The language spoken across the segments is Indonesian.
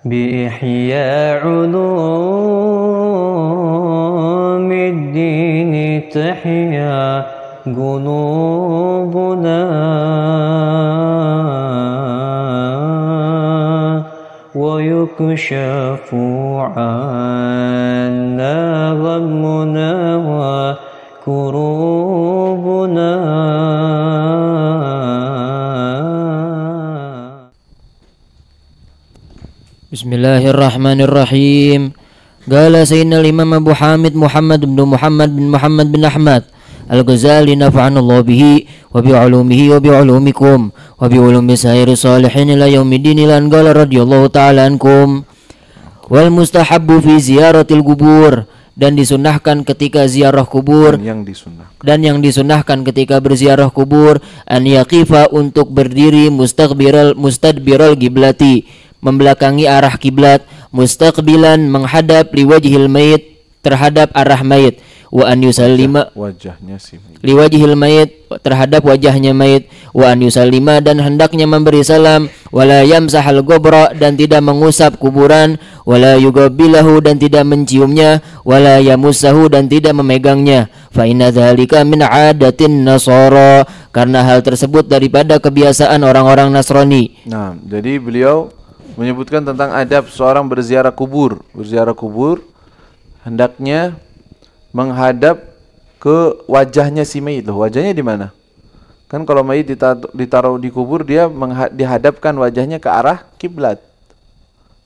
بإحياء علوم الدين تحيا قلوبنا ويكشف عنا غمنا وكروبنا. Bismillahirrahmanirrahim. Qala sayyidina al-imam Abu Hamid Muhammad bin Muhammad bin Ahmad Al-Ghazali nafa'anallahu bihi wa bi ulumihi wa bi ulumikum wa bi ulumi sairi salihin ila yaumiddin lan qala radhiyallahu ta'ala ankum. Wal mustahabbu fi ziyaratil qubur, dan disunahkan ketika ziarah kubur, dan yang disunahkan ketika berziarah kubur, an yaqifa, untuk berdiri, mustadbiral giblati, membelakangi arah kiblat, mustaqbilan, menghadap, liwajhil mayit, terhadap arah mayit, wa an yusallima, wajahnya si mayit, liwajhil mayit, terhadap wajahnya mayit, wa an yusallima, dan hendaknya memberi salam, wala yamsahal gobra, dan tidak mengusap kuburan, wala yugabilahu, dan tidak menciumnya, wala yamussahu, dan tidak memegangnya. Fa inna dzalika min adatin nasara, karena hal tersebut daripada kebiasaan orang-orang Nasrani. Nah, jadi beliau menyebutkan tentang adab seorang berziarah kubur. Berziarah kubur hendaknya menghadap ke wajahnya si mayit. Loh, wajahnya di mana? Kan kalau mayit ditaruh di kubur, dia dihadapkan wajahnya ke arah kiblat.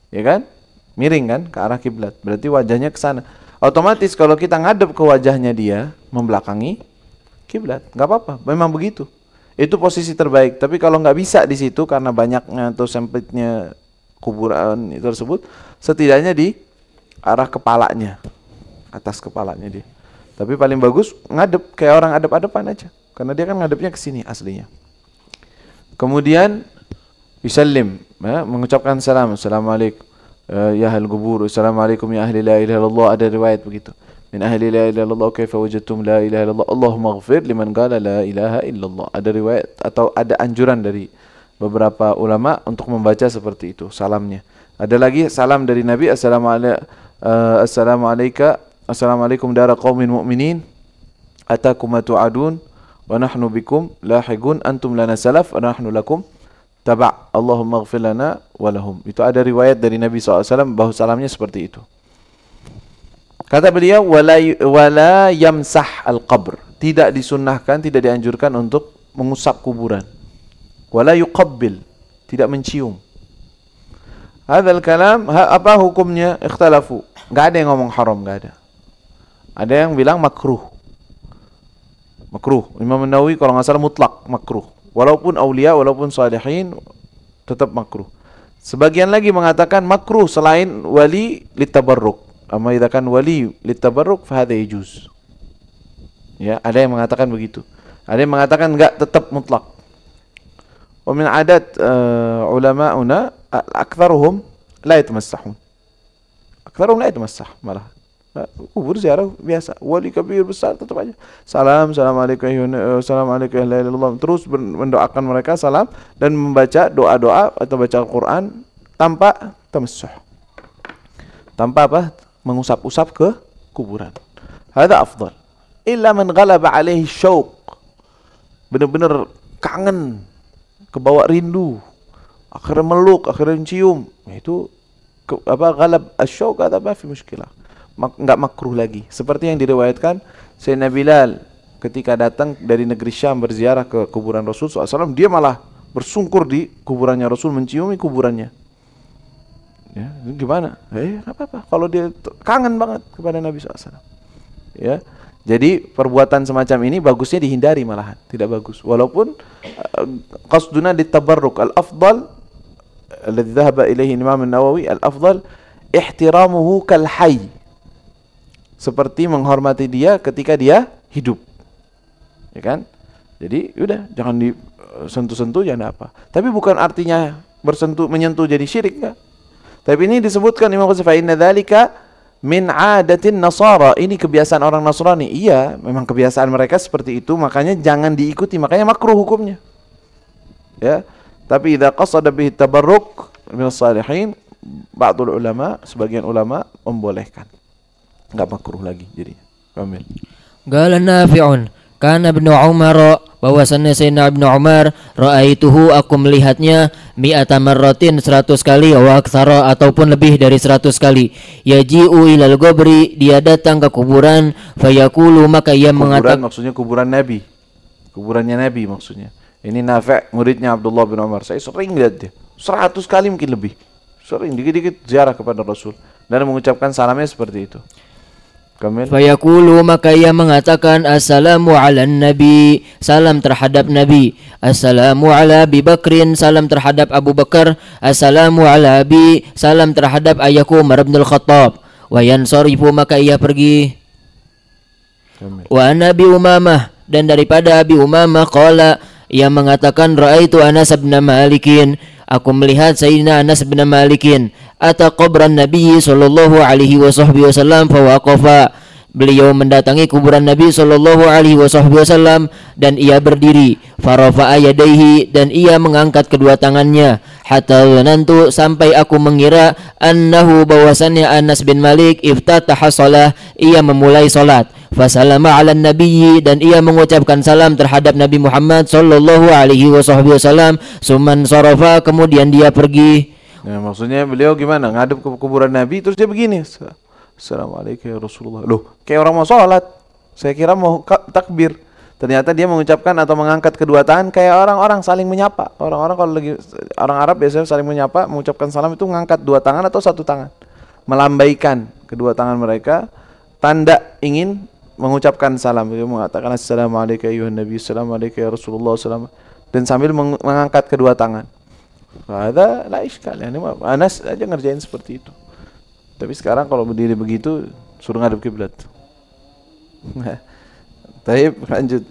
Ya kan? Miring kan ke arah kiblat. Berarti wajahnya ke sana. Otomatis kalau kita ngadep ke wajahnya dia, membelakangi kiblat. Enggak apa-apa, memang begitu. Itu posisi terbaik. Tapi kalau nggak bisa di situ karena banyaknya atau sempitnya kuburan itu tersebut, setidaknya di arah kepalanya, atas kepalanya dia. Tapi paling bagus ngadep kayak orang adep-adepan aja, karena dia kan ngadepnya ke sini aslinya. Kemudian yusallim, ya, mengucapkan salam, assalamualaikum ya ahli kubur, assalamualaikum ya ahli la ilaha illallah. Ada riwayat begitu, min ahli la ilaha illallah kaifa wajadtum la ilaha illallah, Allahumma ighfir liman qala la ilaha illallah. Ada riwayat atau ada anjuran dari beberapa ulama untuk membaca seperti itu salamnya. Ada lagi salam dari Nabi, assalamualaikum dara qaumin mu'minin atakum ma tu'adun wa nahnu bikum lahiqun antum lana salaf wa nahnu lakum taba' Allahumma ighfir lana wa lahum. Itu ada riwayat dari Nabi SAW bahwa salamnya seperti itu. Kata beliau, wala yamsah al-qabr, tidak disunnahkan, tidak dianjurkan untuk mengusap kuburan. Wala yuqabbil, tidak mencium. Hadzal kalam, apa hukumnya? Ikhtalafu. Enggak ada yang ngomong haram, enggak ada. Ada yang bilang makruh. Makruh. Imam Nawawi kalau enggak salah mutlak makruh. Walaupun aulia, walaupun salihin, tetap makruh. Sebagian lagi mengatakan makruh selain wali litabarruk. Amma idza kan wali litabarruk fa hadza yajuz. Ya, ada yang mengatakan begitu. Ada yang mengatakan enggak, tetap mutlak. Wa min adat ulama'una aktsaruhum la yatamassahun. Aktsaruhum la yatamassah, malah kubur ziarah biasa, wali kabir besar tetap aja salam, assalamualaikum la ilaha illallah, terus mendoakan mereka salam dan membaca doa-doa atau baca Al-Qur'an tanpa tamassuh, tanpa apa? Mengusap-usap ke kuburan. Hadza afdal. Illa man ghalaba alaihi syauq, benar-benar kangen, kebawa rindu, akhirnya meluk, akhirnya cium, itu ghalab asyauq, ada apa fi muskilah, enggak makruh lagi. Seperti yang diriwayatkan Sayyidina Bilal ketika datang dari negeri Syam berziarah ke kuburan Rasul SAW, dia malah bersungkur di kuburannya Rasul, menciumi kuburannya. Ya, gimana? Enggak apa-apa kalau dia kangen banget kepada Nabi SAW. Ya. Jadi perbuatan semacam ini bagusnya dihindari, malahan tidak bagus. Walaupun qasduna ditabarruk, al-afdal alladhi dhahaba ilaihi Imam An-Nawawi, al-afdal ihtiramuhu kal hayy, seperti menghormati dia ketika dia hidup. Ya kan? Jadi udah jangan disentuh-sentuh, jangan apa. Tapi bukan artinya menyentuh jadi syirik, enggak. Tapi ini disebutkan Imam Ghazali, fa inna dzalika min adatin nasara, ini kebiasaan orang Nasrani. Iya, memang kebiasaan mereka seperti itu, makanya jangan diikuti, makanya makruh hukumnya. Ya, tapi idza qasada bihi tabarruk min salihin, ba'dul ulama, sebagian ulama membolehkan. Enggak makruh lagi jadinya. Kamil. Qala Nafi'un, kana Ibnu Umar, bahwasannya Sayyidina Ibnu Umar, ra'aituhu, aku melihatnya, mi'ata marratin, 100 kali, wa aktsara, ataupun lebih dari 100 kali. Yaji'u ilal qabri, dia datang ke kuburan, fayaqulu, maka ia mengatakan, maksudnya kuburan Nabi. Kuburannya Nabi maksudnya. Ini Nafi', muridnya Abdullah bin Umar. Saya sering lihat dia. 100 kali mungkin lebih. Sering dikit-dikit ziarah kepada Rasul dan mengucapkan salamnya seperti itu. Kamil. Fayaqulu, maka ia mengatakan, assalamu ala nabi, salam terhadap Nabi. Assalamu ala Abi Bakrin, salam terhadap Abu Bakar. Assalamu ala Abi, salam terhadap ayahku Umar bin Al-Khattab. Wa yansarifu, maka ia pergi. Kamil. Wa Nabi Umamah, dan daripada Abi Umamah qala, ia mengatakan, ra'aitu Anas bin Malikin, aku melihat Sayyidina Anas bin Malikin, ata qabran Nabi sallallahu alaihi wasallam fawaqafa, beliau mendatangi kuburan Nabi sallallahu alaihi wasallam dan ia berdiri, farafa'a yadaihi, dan ia mengangkat kedua tangannya, hatta zanantu, sampai aku mengira, annahu, bahwasannya Anas bin Malik iftataha shalah, ia memulai salat, fasalama ala nabiyyi, dan ia mengucapkan salam terhadap Nabi Muhammad sallallahu alaihi wasallam, summan sarafa, kemudian dia pergi. Ya, maksudnya beliau gimana? Ngadep ke kuburan Nabi terus dia begini. Assalamualaikum ya Rasulullah. Loh, kayak orang mau sholat. Saya kira mau takbir. Ternyata dia mengucapkan atau mengangkat kedua tangan kayak orang-orang saling menyapa. Orang-orang kalau lagi orang Arab biasanya saling menyapa, mengucapkan salam itu mengangkat dua tangan atau satu tangan. Melambaikan kedua tangan mereka tanda ingin mengucapkan salam. Dia mengatakan assalamualaikum ya Nabi, assalamualaikum ya Rasulullah, dan sambil mengangkat kedua tangan. Ada lah iskal. Ini Anas aja ngerjain seperti itu. Tapi sekarang kalau berdiri begitu suruh ngadep kiblat. Baik, lanjut.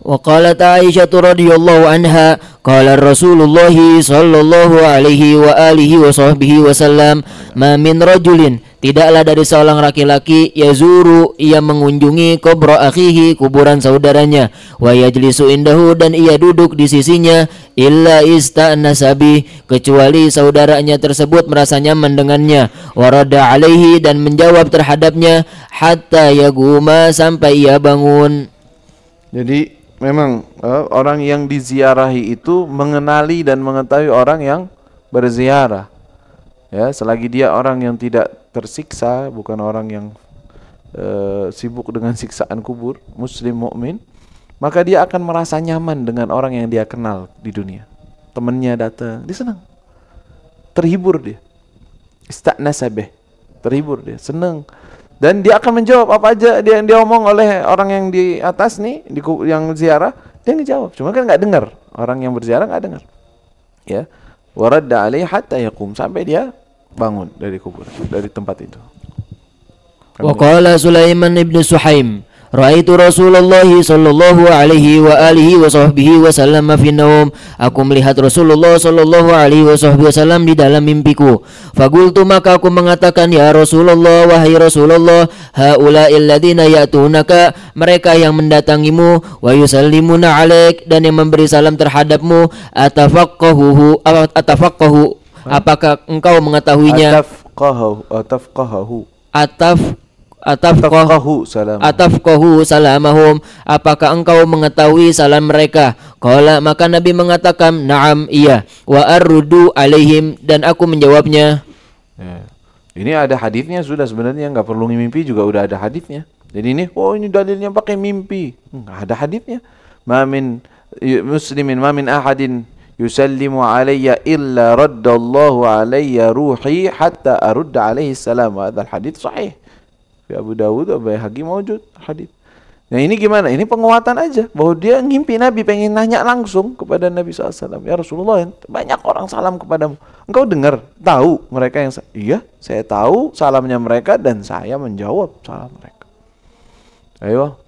Wa qalat Aisyah radhiyallahu anha, qala Rasulullah sallallahu alaihi wa alihi wa sahbihi wasallam, ma min rajulin, tidaklah dari seorang laki-laki, yazuru, ia mengunjungi kubra akhihi, kuburan saudaranya, wa yajlisu indahu, dan ia duduk di sisinya, illa ista'nasa bih, kecuali saudaranya tersebut merasa nyaman dengannya, wa radda alaihi, dan menjawab terhadapnya, hatta yaguma, sampai ia bangun. Jadi memang orang yang diziarahi itu mengenali dan mengetahui orang yang berziarah. Ya, selagi dia orang yang tidak tersiksa, bukan orang yang sibuk dengan siksaan kubur, muslim mukmin, maka dia akan merasa nyaman dengan orang yang dia kenal di dunia. Temannya datang, dia senang, terhibur dia. Ista'nasa bih, terhibur dia, senang. Dan dia akan menjawab apa aja yang dia omong oleh orang yang di atas nih, yang ziarah, dia ngejawab. Cuma kan nggak dengar, orang yang berziarah nggak dengar. Ya, waradda alaihi hatta yaqum, sampai dia bangun dari kubur, dari tempat itu. Wa qala Sulaiman ibn Suhaim, ra'aitu Rasulullah sallallahu alaihi wa alihi wa sahbihi wasallam fi naum, aku melihat Rasulullah sallallahu alaihi wa sahbihi wasallam di dalam mimpiku. Faqultu, maka aku mengatakan, ya Rasulullah, wahai Rasulullah, haula'il ladzina ya'tunaka, mereka yang mendatangimu, wa yusallimuna 'alaik, dan yang memberi salam terhadapmu, atafaqqahu, apakah engkau mengetahuinya? Atafqahu salamahum, apakah engkau mengetahui salam mereka? Qala, maka Nabi mengatakan, na'am, iya, wa arrudu alaihim, dan aku menjawabnya. Ya. Ini ada hadisnya sudah, sebenarnya nggak perlu mimpi juga udah ada hadisnya. Jadi ini dalilnya pakai mimpi, nggak ada hadisnya. Ma min muslimin, ma min ahadin yusallimu alayya illa raddallahu alayya ruhi hatta arudda alaihi salam. Hadal hadits sahih. Abu Dawud, Abu Hakim mawjud hadis. Nah ini gimana? Ini penguatan aja bahwa dia ngimpi Nabi, pengen nanya langsung kepada Nabi SAW. Ya Rasulullah, banyak orang salam kepadamu. Engkau dengar, tahu mereka yang iya, saya tahu salamnya mereka dan saya menjawab salam mereka. Ayo.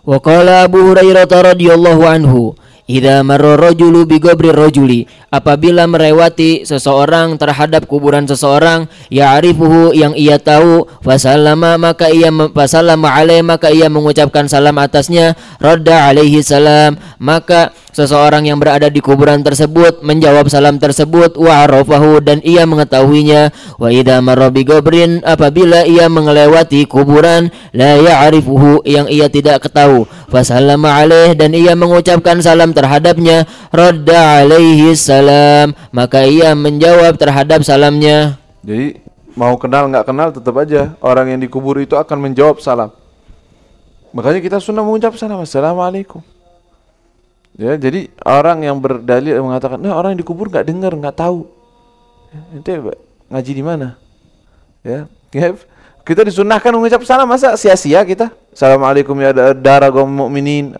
Wa qala Abu Hurairah radhiyallahu anhu, idza marra rajulu bi qabri rajuli, apabila melewati seseorang terhadap kuburan seseorang, ya'rifuhu, yang ia tahu, fasallama, maka ia fasallama alaihi, maka ia mengucapkan salam atasnya, radda alaihi salam, Maka seseorang yang berada di kuburan tersebut menjawab salam tersebut, wa arafahu, dan ia mengetahuinya. Wa idza marra bi qabrin, apabila ia melewati kuburan, la ya'rifuhu, yang ia tidak ketahui, fasallama alaih, dan ia mengucapkan salam terhadapnya, radda alaihi salam, maka ia menjawab terhadap salamnya. Jadi mau kenal nggak kenal tetap aja orang yang dikubur itu akan menjawab salam. Makanya kita sunnah mengucap salam, assalamualaikum. Ya, jadi orang yang berdalil mengatakan, nah orang yang dikubur nggak dengar, nggak tahu. Ya, ente ngaji di mana? Ya, kita disunnahkan mengucap salam, masa sia-sia kita? Assalamualaikum ya dara kaum mukminin.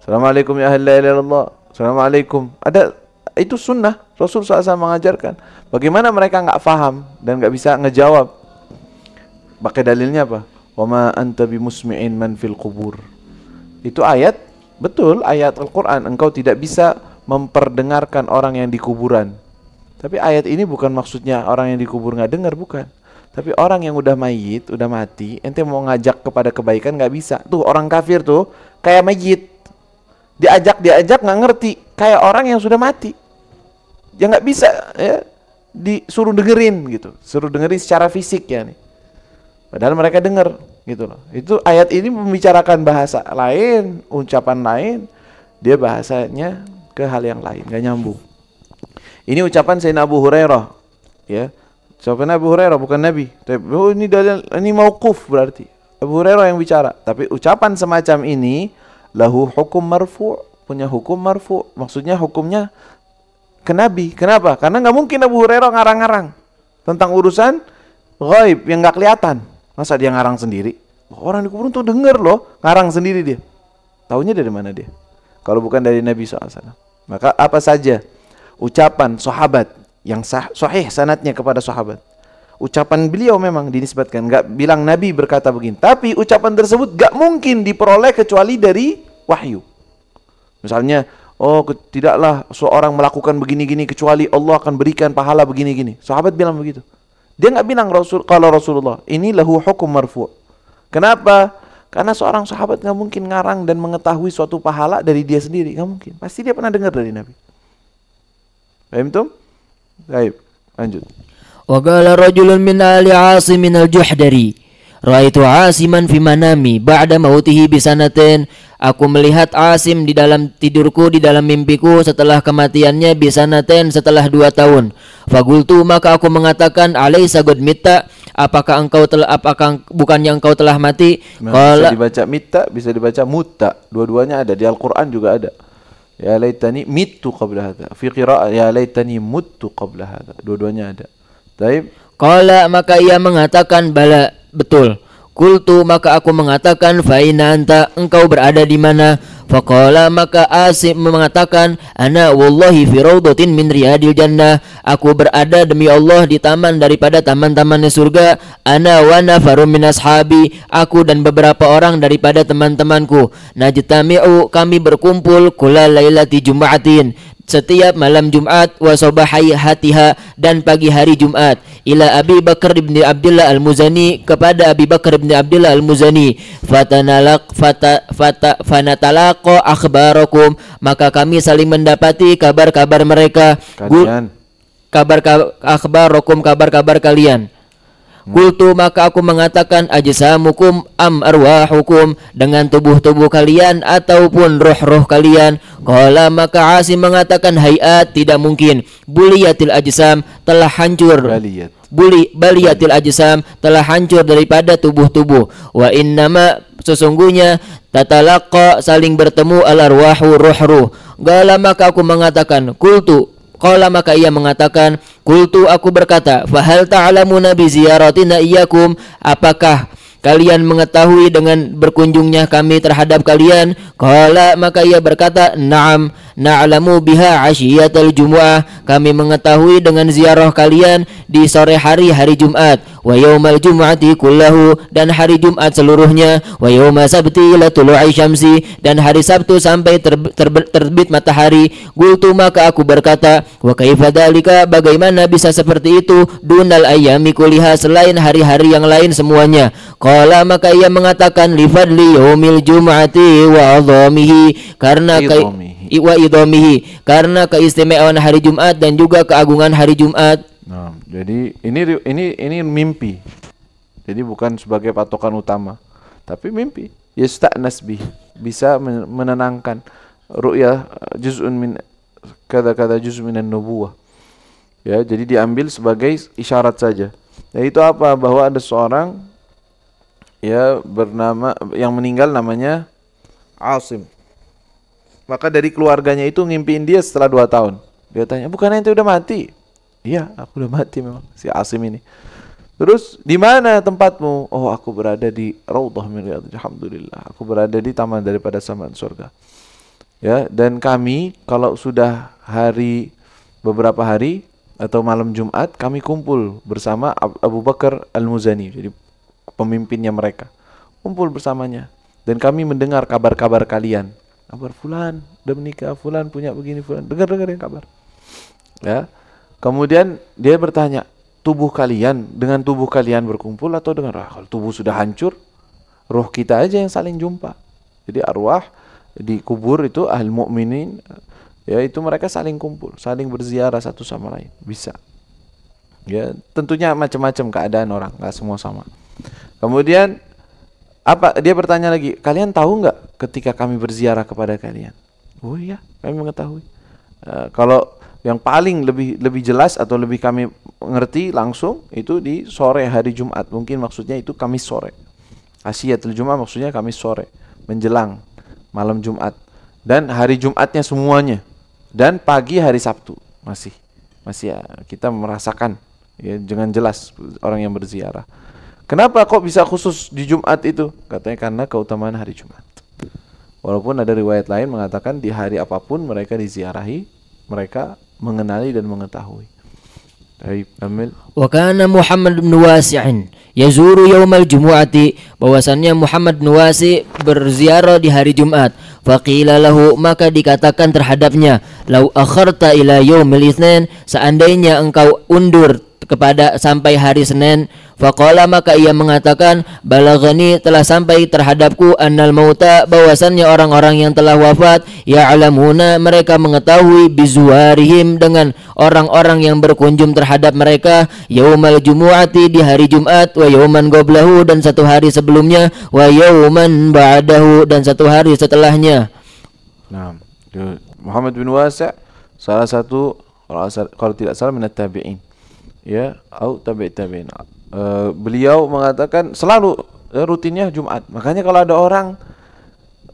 Assalamualaikum ya ahli la ilaha illallah. Assalamualaikum. Ada, itu sunnah. Rasul SAW mengajarkan. Bagaimana mereka nggak faham dan nggak bisa ngejawab? Pakai dalilnya apa? Wa ma anta bimusmi'in man fil qubur. Itu ayat, betul ayat Al-Quran. Engkau tidak bisa memperdengarkan orang yang di kuburan. Tapi ayat ini bukan maksudnya orang yang dikubur nggak dengar, bukan. Tapi orang yang udah mayit, udah mati, ente mau ngajak kepada kebaikan nggak bisa. Tuh orang kafir tuh kayak mayit, diajak nggak ngerti, kayak orang yang sudah mati. Ya nggak bisa ya, disuruh dengerin gitu, suruh dengerin secara fisik ya nih. Padahal mereka dengar gitu loh. Itu ayat ini membicarakan bahasa lain, ucapan lain, dia bahasanya ke hal yang lain, nggak nyambung. Ini ucapan Sayyidina Abu Hurairah, ya. Ucapan Abu Hurairah bukan Nabi. Oh, ini dalil, ini mauquf berarti. Abu Hurairah yang bicara. Tapi ucapan semacam ini lahu hukum marfu', punya hukum marfu'. Maksudnya hukumnya ke Nabi. Kenapa? Karena nggak mungkin Abu Hurairah ngarang-ngarang tentang urusan ghaib yang nggak kelihatan. Masa dia ngarang sendiri? Orang di kubur tuh denger loh, ngarang sendiri dia. Taunya dari mana dia? Kalau bukan dari Nabi SAW. Maka apa saja ucapan sahabat yang sahih sanadnya kepada sahabat, ucapan beliau memang dinisbatkan, nggak bilang Nabi berkata begini, tapi ucapan tersebut nggak mungkin diperoleh kecuali dari wahyu. Misalnya, oh tidaklah seorang melakukan begini-gini kecuali Allah akan berikan pahala begini-gini. Sahabat bilang begitu. Dia nggak bilang kalau Rasulullah. Ini lahu hukum marfu'. Kenapa? Karena seorang sahabat nggak mungkin ngarang dan mengetahui suatu pahala dari dia sendiri, nggak mungkin. Pasti dia pernah dengar dari Nabi. Paham tuh? Baik, lanjut. Wa qala rajulun min ali Asim min al-Juhdari, ra'aitu Asiman fi manami ba'da mautihi bi sanatin. Aku melihat Asim di dalam tidurku, di dalam mimpiku setelah kematiannya bi sanatin, setelah 2 tahun. Fagultu, maka aku mengatakan, alaisa qad mitta, apakah bukannya engkau telah mati? Bisa dibaca mitta, bisa dibaca mutta. Dua-duanya ada di Al-Qur'an juga ada. Ya laitani mittu qabla hadza. Fi qira'ah ya laitani muttu qabla hadza. Dua-duanya ada. Baik. Qala, maka ia mengatakan, bala, betul. Qultu, maka aku mengatakan, fa inna anta, engkau berada di mana? Faqala, maka Asim mengatakan, ana wallahi fi rawdatin min riyadil jannah, aku berada demi Allah di taman daripada taman-tamannya surga. Ana wa nafarum min ashabi, aku dan beberapa orang daripada teman-temanku. Najtami'u, kami berkumpul kula lailati jum'atin, setiap malam Jumat, wa subahi hatiha, dan pagi hari Jumat, ila Abi Bakar bin Abdullah Al-Muzani, kepada Abi Bakar bin Abdullah Al-Muzani. Fanatalaqa akhbarakum, maka kami saling mendapati kabar-kabar mereka. Kabar-kabar kalian. Qultu, maka aku mengatakan, ajsamukum am arwahukum, dengan tubuh-tubuh kalian ataupun roh-roh kalian. Qala, maka Asim mengatakan, hayat, tidak mungkin. Buliyatil ajsam, telah hancur. Baliyatil ajsam, telah hancur daripada tubuh-tubuh. Wa innama, sesungguhnya, tatalaqa, saling bertemu, al arwahu, roh-roh. Qala, maka aku mengatakan, qultu, qala, maka ia mengatakan, qultu, aku berkata, fahal ta'lamuna bi ziyaratina iyyakum, apakah kalian mengetahui dengan berkunjungnya kami terhadap kalian? Qala, maka ia berkata, na'am, na'lamu biha asyiyatal jumu'ah, kami mengetahui dengan ziarah kalian di sore hari Jumat, wa yaumal jumu'ati kullahu, dan hari Jumat seluruhnya, wa yauma sabti ila tulu'i syamsi, dan hari Sabtu sampai terbit matahari. Qultu, maka aku berkata, wa kaifa dzalika, bagaimana bisa seperti itu, dunal ayyami kuliha, selain hari-hari yang lain semuanya. Qala, maka ia mengatakan, li fadli yaumil jumu'ati wa adhamihi, karena wa idhamihi, karena keistimewaan hari Jumat dan juga keagungan hari Jumat. Nah, jadi ini mimpi. Jadi bukan sebagai patokan utama, tapi mimpi. Yasta'nas bih, bisa menenangkan. Ru'ya juz'un min kada juz' minan nubuwah. Ya, jadi diambil sebagai isyarat saja. Yaitu apa? Bahwa ada seorang ya bernama yang meninggal namanya Asim. Maka dari keluarganya itu ngimpiin dia setelah 2 tahun. Dia tanya, "Bukan ente udah mati?" "Iya, aku udah mati memang." Si Asim ini. "Terus di mana tempatmu?" "Oh, aku berada di Raudhah min Riyadhil, alhamdulillah. Aku berada di taman daripada taman surga." Ya, dan kami kalau sudah beberapa hari atau malam Jumat, kami kumpul bersama Abu Bakar Al-Muzani, jadi pemimpinnya mereka. Kumpul bersamanya dan kami mendengar kabar-kabar kalian. Kabar fulan udah menikah, fulan punya begini, fulan. Dengar-dengarin kabar. Ya. Kemudian dia bertanya, tubuh kalian dengan tubuh kalian berkumpul atau dengan kalau tubuh sudah hancur, roh kita aja yang saling jumpa. Jadi arwah di kubur itu ahli mukminin, ya itu mereka saling kumpul, saling berziarah satu sama lain. Bisa. Ya, tentunya macam-macam keadaan orang, nggak semua sama. Kemudian apa? Dia bertanya lagi, kalian tahu nggak ketika kami berziarah kepada kalian? Oh iya, kami mengetahui. Kalau yang paling lebih jelas atau lebih kami ngerti langsung itu di sore hari Jumat. Mungkin maksudnya itu Kamis sore. Asyiatul Jumat maksudnya Kamis sore, menjelang malam Jumat. Dan hari Jumatnya semuanya. Dan pagi hari Sabtu masih ya, kita merasakan ya dengan jelas orang yang berziarah. Kenapa kok bisa khusus di Jumat itu? Katanya karena keutamaan hari Jumat. Walaupun ada riwayat lain mengatakan di hari apapun mereka diziarahi, mereka mengenali dan mengetahui. Baik, Kamil. Wa kana Muhammad bin Wasi' yazuru yaumal jumu'ati, bahwasannya Muhammad bin Wasi' berziarah di hari Jumat. Faqila lahu, maka dikatakan terhadapnya, lau akharta ila yaumil itsnain, seandainya engkau undur kepada sampai hari Senin. Faqala, maka ia mengatakan, balaghani, telah sampai terhadapku, annal mauta, bahwasannya orang-orang yang telah wafat, ya'lamuna, mereka mengetahui, bizuwarihim, dengan orang-orang yang berkunjung terhadap mereka, yaumal jumu'ati, di hari Jumat, wa yauman qablahu, dan satu hari sebelumnya, wa yauman ba'dahu, dan satu hari setelahnya. Nah, Muhammad bin Wasi' salah satu kalau tidak salah minat tabi'in, ya, atau tabi'in. Beliau mengatakan selalu rutinnya Jumat. Makanya kalau ada orang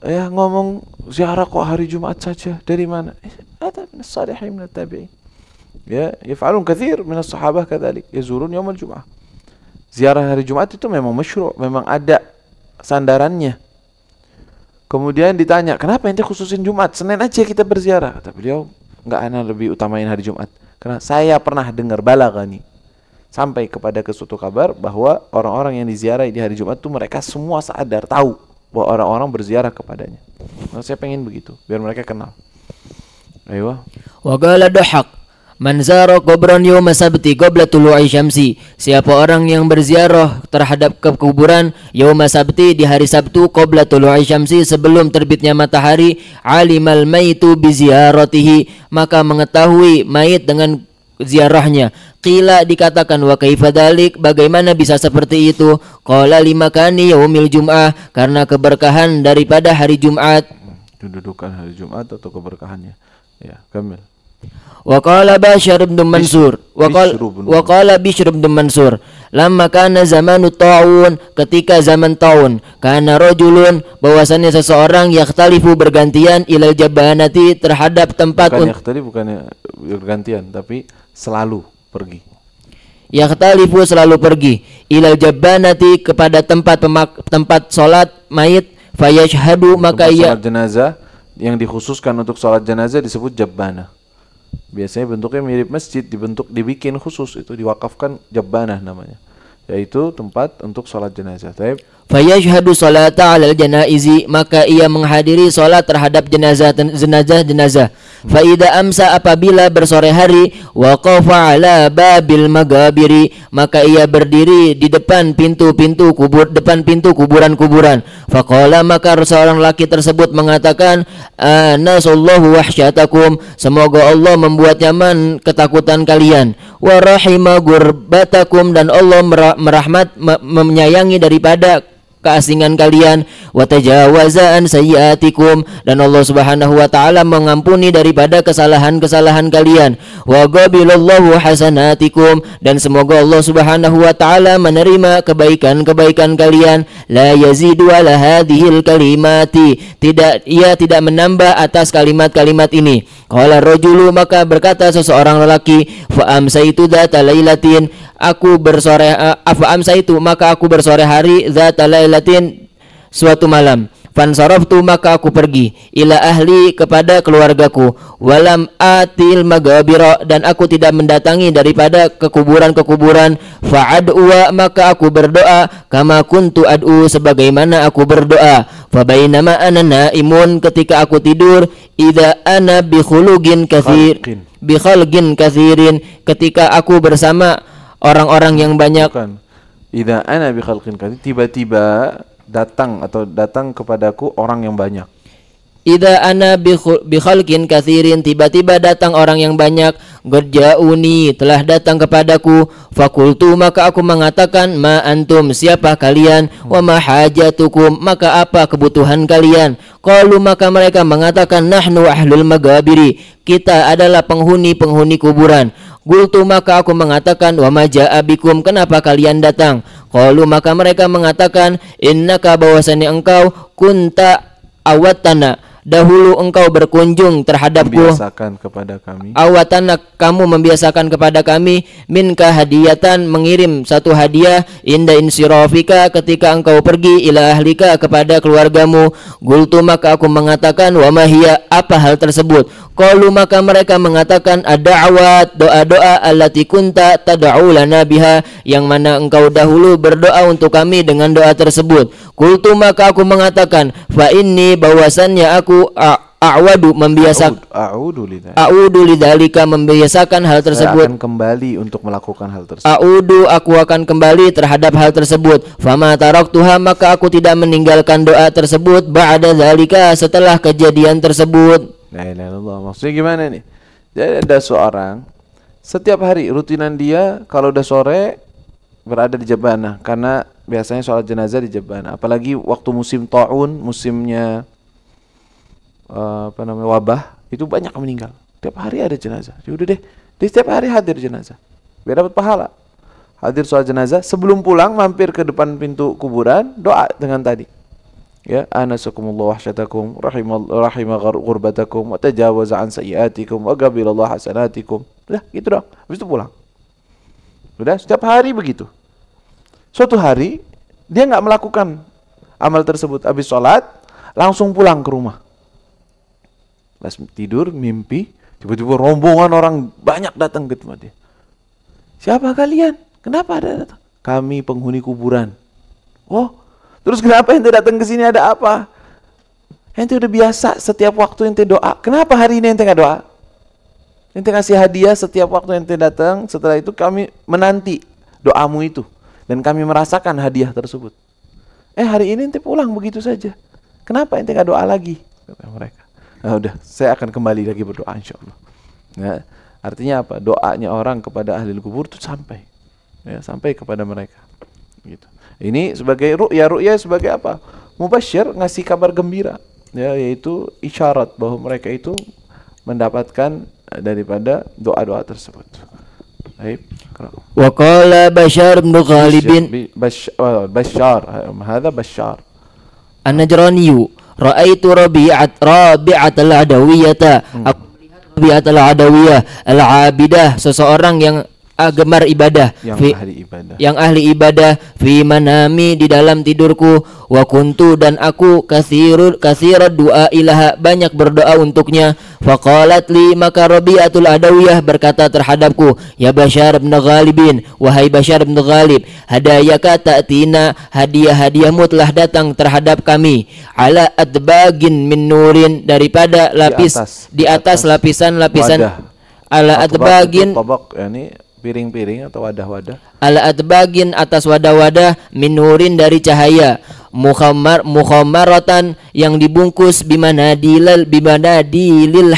ya ngomong ziarah kok hari Jumat saja, dari mana? Ada min as-salihin min at-tabi'in. Ya, yaf'alun katsir min as-sahabah kadzalik, yazurun yaum al-jum'ah. Ziarah hari Jumat itu memang masyru', memang ada sandarannya. Kemudian ditanya, "Kenapa ente khususin Jumat? Senin aja kita berziarah." Kata beliau, "Enggak, ana lebih utamain hari Jumat. Karena saya pernah dengar balaghani, sampai kepada suatu kabar bahwa orang-orang yang diziarahi di hari Jumat itu mereka semua sadar, tahu bahwa orang-orang berziarah kepadanya." Nah, saya pengen begitu, biar mereka kenal. Ayo. Wa qala Duhaq, man zara qabran yawma sabti qabla tulu'i syamsi, siapa orang yang berziarah terhadap kuburan yauma sabti, di hari Sabtu, qabla tulu'i syamsi, sebelum terbitnya matahari, alimal maitu bi ziyaratihi, maka mengetahui mayit dengan ziarahnya. Qila, dikatakan, wa kaifa dzalik, bagaimana bisa seperti itu? Qala limakani yaumil jum'ah, karena keberkahan daripada hari Jumat. Kedudukan hari Jumat atau keberkahannya. Ya, Kamil. Wa qala Bishr bin Mansur, wa qala Bishr bin Mansur, lamma kana zamanu ta'un, ketika zaman ta'un, kana rajulun, bahwasannya seseorang yakhtalifu bergantian, ilal jabanati, terhadap tempat, bukan bergantian, tapi selalu pergi. Yakhtalifu, selalu pergi, ilal jabanati, kepada tempat salat mayit, fayashhadu, maka ia, salat jenazah yang dikhususkan untuk salat jenazah disebut jabbanah. Biasanya bentuknya mirip masjid, dibikin khusus, itu diwakafkan jabbanah namanya. yaitu tempat untuk sholat jenazah. Taib. Fayashhadu salata 'alal janaizi, maka ia menghadiri salat terhadap jenazah. Fa idza amsa, apabila bersore hari, waqafa 'ala babil magabiri, maka ia berdiri di depan pintu kuburan. Faqala, maka seorang laki tersebut mengatakan, nasallahu wahsyatakum, semoga Allah membuat nyaman ketakutan kalian, wa rahima gurbatakum, dan Allah menyayangi daripada keasingan kalian, wa tajawaza an sayyiatikum, dan Allah Subhanahu wa taala mengampuni daripada kesalahan-kesalahan kalian, wa qabilallahu hasanatikum, dan semoga Allah Subhanahu wa taala menerima kebaikan-kebaikan kalian. La yazidu ala hadhil kalimati, ia tidak menambah atas kalimat-kalimat ini. Qala rajulu, maka berkata seseorang lelaki, fa amsaitu dzata lailatin, maka aku bersore hari, dzata lailatin, suatu malam. Fansaraftu, maka aku pergi, ila ahli, kepada keluargaku, walam atil magabira, dan aku tidak mendatangi daripada kekuburan-kekuburan. Fa'ad'uwa, maka aku berdoa, kama kuntu ad'u, sebagaimana aku berdoa. Fabainama ana naimun, ketika aku tidur, idza ana bi khulugin kathirin, ketika aku bersama orang-orang yang banyak. Idza ana bi khalqin kathir, tiba-tiba datang kepadaku orang yang banyak. Idza ana bi khalqin kathirin, tiba-tiba datang orang yang banyak. Gurjauni, telah datang kepadaku. Fakultu, maka aku mengatakan, ma antum, siapa kalian? Wa ma hajatukum, maka apa kebutuhan kalian? Qalu, maka mereka mengatakan, nahnu ahlul magabiri, kita adalah penghuni kuburan. Qultu, maka aku mengatakan, wa ma jaa bikum, kenapa kalian datang? Qalu, maka mereka mengatakan, innaka, bahwasanya engkau, kunta awatana, dahulu engkau berkunjung terhadapku, membiasakan kepada kami, awatana, kamu membiasakan kepada kami, minka hadiyatan, mengirim satu hadiah, inda insirafika, ketika engkau pergi, ila ahlika, kepada keluargamu. Qultu, maka aku mengatakan, wa ma hiya, apa hal tersebut? Qalu, maka mereka mengatakan, ad-da'wat, doa-doa, allati kunta tad'u lana biha, yang mana engkau dahulu berdoa untuk kami dengan doa tersebut. Qultu, maka aku mengatakan, fa inni, bahwasannya aku a'wadu, membiasakan, a'udu lidzalika, membiasakan hal tersebut. Saya akan kembali untuk melakukan hal tersebut. Aku akan kembali terhadap hal tersebut. Fama taraktuha, maka aku tidak meninggalkan doa tersebut, ba'da dzalika, setelah kejadian tersebut. La ilaha illallah. Maksudnya gimana nih? Jadi ada seorang, setiap hari rutinan dia kalau udah sore berada di Jabana, karena biasanya sholat jenazah di Jabana. Apalagi waktu musim ta'un, musimnya wabah, itu banyak yang meninggal. Tiap hari ada jenazah. Ya udah deh, dia setiap hari hadir jenazah, biar dapat pahala. Hadir sholat jenazah, sebelum pulang mampir ke depan pintu kuburan, doa dengan tadi. Ya, anasakumullah wahsyatakum, rahimah gurbatakum, wa tajawaza an sayyiatikum, wa qabilallah hasanatikum. Udah, gitu dong. Habis itu pulang. Udah, setiap hari begitu. Suatu hari dia nggak melakukan amal tersebut, habis sholat langsung pulang ke rumah. Pas tidur mimpi, tiba-tiba rombongan orang banyak datang ke tempat dia. Siapa kalian? Kenapa ada datang? Kami penghuni kuburan. Oh, terus kenapa ente datang ke sini, ada apa? Ente udah biasa setiap waktu ente doa. Kenapa hari ini ente nggak doa? Ente ngasih hadiah setiap waktu ente datang. Setelah itu kami menanti doamu itu, dan kami merasakan hadiah tersebut. Hari ini ente pulang begitu saja. Kenapa ente nggak doa lagi? Kata mereka. Nah, udah, saya akan kembali lagi berdoa, insyaallah. Nah, artinya apa? Doanya orang kepada ahli kubur itu sampai, ya, sampai kepada mereka. Gitu. Ini sebagai ru'ya sebagai apa? Mubasyir, ngasih kabar gembira, ya, yaitu isyarat bahwa mereka itu mendapatkan daripada doa-doa tersebut. Baik. Wa qala Bashar bin Ghalibin, Bashar, hadza Bashar An-Najrani, ra'aitu Rabi'at al-Adawiyata, aku melihat Rabi'at al-Adawiyah al-Abidah, seseorang yang gemar ibadah, yang ahli ibadah fi manami di dalam tidurku, wa kuntu dan aku katsirud du'a ilaha banyak berdoa untuknya. Faqalat li maka Rabi'atul Adawiyah berkata terhadapku, ya Bashar bin Ghalibin, wahai Bashar bin Ghalib, hadayaka ta'tina, hadiah-hadiahmu telah datang terhadap kami, ala adbagin min nurin daripada lapis di atas lapisan-lapisan, ala adbagin tabak yani piring-piring atau wadah-wadah, ala adbagin atas wadah-wadah min nurin dari cahaya, mukhammaratan yang dibungkus bimanadilil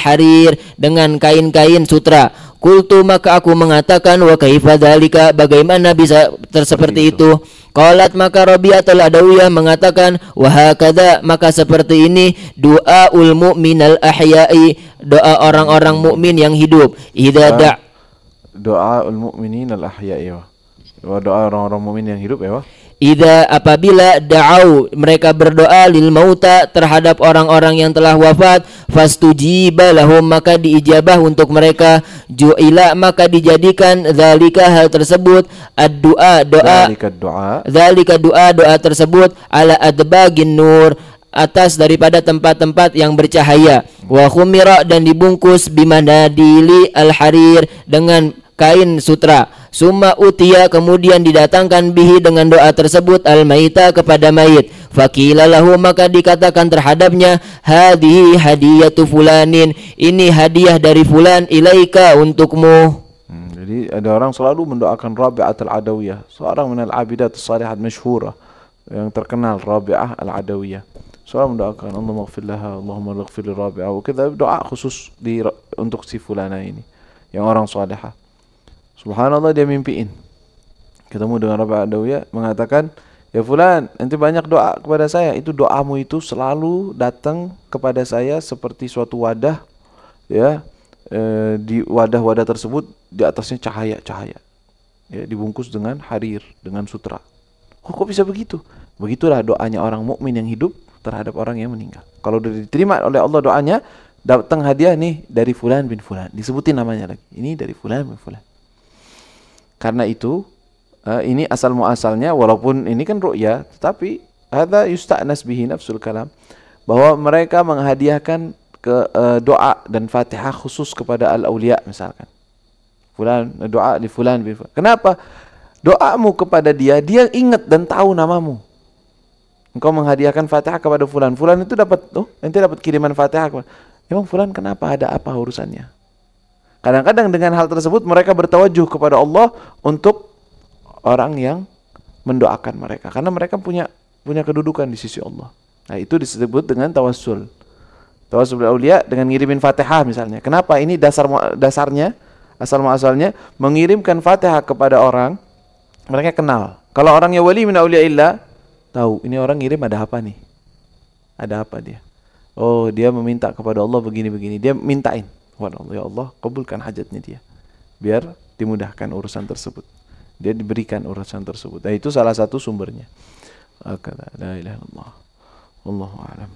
harir dengan kain-kain sutra. Qultu maka aku mengatakan, wa kaifa dzalika, bagaimana bisa seperti itu? Qalat maka Rabi'atul Adawiyah mengatakan, wa hakadza, maka seperti ini du'aul mu'minal ahya'i, doa orang-orang mukmin yang hidup. Idza doaul mu'minin al ahya'i, wa doa orang-orang mukmin yang hidup ya. Idza apabila da'au mereka berdoa lil mauta terhadap orang-orang yang telah wafat, fastujiba lahum maka diijabah untuk mereka, ju'ila maka dijadikan zalika hal tersebut ad-du'a zalika doa tersebut ala adbagin nur atas daripada tempat-tempat yang bercahaya, wa khumira dan dibungkus bimanadili al-harir dengan kain sutra. Summa utiya kemudian didatangkan bihi dengan doa tersebut al-maita kepada mayit. Faqila lahu maka dikatakan terhadapnya, hadhihi hadiyatu fulanin, ini hadiah dari fulan ilaika untukmu. Jadi ada orang selalu mendoakan Rabi'atul Adawiyah, seorang minal abidat as-salihat masyhurah yang terkenal, Rabi'ah al-Adawiyah. Selalu mendoakan Allahumma ighfir laha, Allahumma ighfir li Rabi'ah. Kita doa khusus untuk si fulana ini yang orang salihah. Subhanallah, dia mimpiin ketemu dengan Rabi'ah Adawiyah, mengatakan, ya fulan, nanti banyak doa kepada saya. Itu doamu itu selalu datang kepada saya seperti suatu wadah, ya, di wadah-wadah tersebut di atasnya cahaya-cahaya, ya, dibungkus dengan harir, dengan sutra. Oh, kok bisa begitu? Begitulah doanya orang mukmin yang hidup terhadap orang yang meninggal. Kalau diterima oleh Allah doanya, datang hadiah nih dari fulan bin fulan, disebutin namanya lagi, ini dari fulan bin fulan. Karena itu ini asal muasalnya, walaupun ini kan ru'ya, tetapi hadza yusta'nas bihi nafsul kalam, bahwa mereka menghadiahkan ke doa dan Fatihah khusus kepada al-auliya misalkan. Fulan doa li fulan bin fulan. Kenapa? Doamu kepada dia, dia ingat dan tahu namamu. Engkau menghadiahkan Fatihah kepada fulan, fulan itu dapat, nanti dapat kiriman Fatihah. Emang fulan kenapa, ada apa urusannya? Kadang-kadang dengan hal tersebut mereka bertawajuh kepada Allah untuk orang yang mendoakan mereka, karena mereka punya kedudukan di sisi Allah. Nah, itu disebut dengan tawassul. Tawassul bil auliya dengan ngirimin Fatihah misalnya. Kenapa? Ini dasarnya, asal muasalnya mengirimkan Fatihah kepada orang mereka kenal. Kalau orangnya wali min auliyaillah, tahu ini orang ngirim ada apa nih? Ada apa dia? Oh, dia meminta kepada Allah begini-begini. Dia mintain, ya Allah, kabulkan hajatnya dia, biar dimudahkan urusan tersebut. Dia diberikan urusan tersebut. Nah, itu salah satu sumbernya. La ilaha illallah. Wallahu a'lam.